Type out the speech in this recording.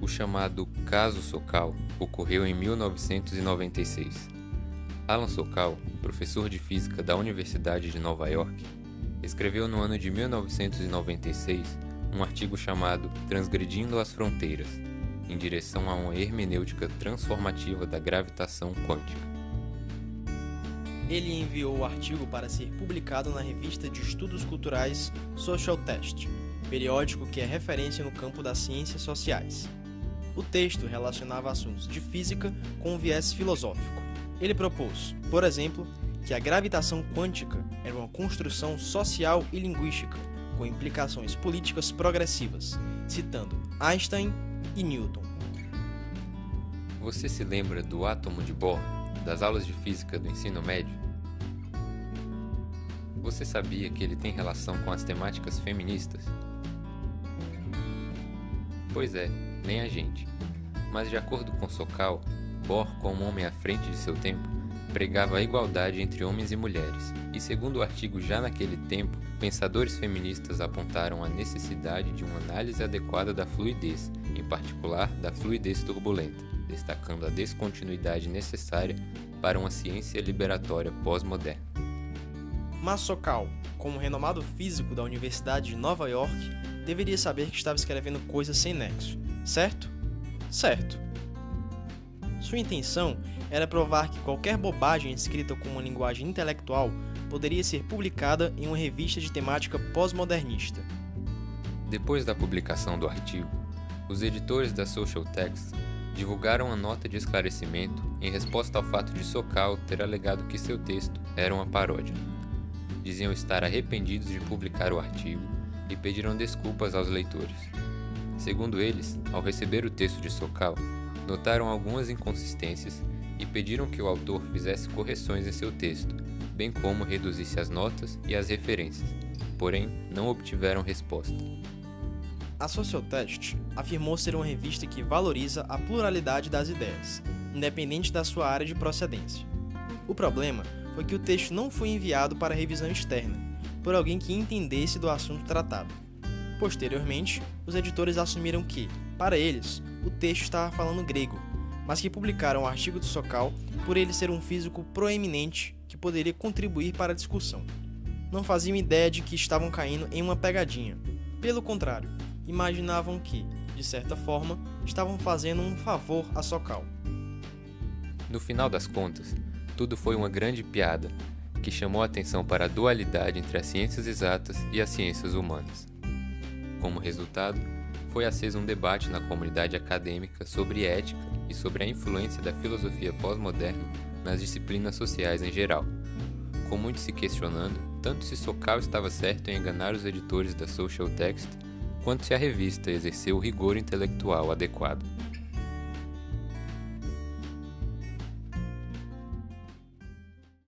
O chamado Caso Sokal ocorreu em 1996. Alan Sokal, professor de física da Universidade de Nova York, escreveu no ano de 1996 um artigo chamado Transgredindo as Fronteiras, em direção a uma hermenêutica transformativa da gravitação quântica. Ele enviou o artigo para ser publicado na revista de estudos culturais Social Test, periódico que é referência no campo das ciências sociais. O texto relacionava assuntos de física com um viés filosófico. Ele propôs, por exemplo, que a gravitação quântica era uma construção social e linguística, com implicações políticas progressivas, citando Einstein e Newton. Você se lembra do átomo de Bohr, das aulas de física do ensino médio? Você sabia que ele tem relação com as temáticas feministas? Pois é, nem a gente. Mas de acordo com Sokal, Bohr, como homem à frente de seu tempo, pregava a igualdade entre homens e mulheres, e segundo o artigo já naquele tempo, pensadores feministas apontaram a necessidade de uma análise adequada da fluidez, em particular da fluidez turbulenta, destacando a descontinuidade necessária para uma ciência liberatória pós-moderna. Mas Sokal, como renomado físico da Universidade de Nova York, deveria saber que estava escrevendo coisas sem nexo, certo? Certo. Sua intenção era provar que qualquer bobagem escrita com uma linguagem intelectual poderia ser publicada em uma revista de temática pós-modernista. Depois da publicação do artigo, os editores da Social Text divulgaram uma nota de esclarecimento em resposta ao fato de Sokal ter alegado que seu texto era uma paródia. Diziam estar arrependidos de publicar o artigo e pediram desculpas aos leitores. Segundo eles, ao receber o texto de Sokal, notaram algumas inconsistências e pediram que o autor fizesse correções em seu texto, bem como reduzisse as notas e as referências, porém não obtiveram resposta. A Social Test afirmou ser uma revista que valoriza a pluralidade das ideias, independente da sua área de procedência. O problema foi que o texto não foi enviado para revisão externa, por alguém que entendesse do assunto tratado. Posteriormente, os editores assumiram que, para eles, o texto estava falando grego, mas que publicaram o artigo de Sokal por ele ser um físico proeminente que poderia contribuir para a discussão. Não faziam ideia de que estavam caindo em uma pegadinha. Pelo contrário, imaginavam que, de certa forma, estavam fazendo um favor a Sokal. No final das contas, tudo foi uma grande piada, que chamou a atenção para a dualidade entre as ciências exatas e as ciências humanas. Como resultado, foi aceso um debate na comunidade acadêmica sobre ética e sobre a influência da filosofia pós-moderna nas disciplinas sociais em geral, com muitos se questionando tanto se Sokal estava certo em enganar os editores da Social Text, quanto se a revista exerceu o rigor intelectual adequado.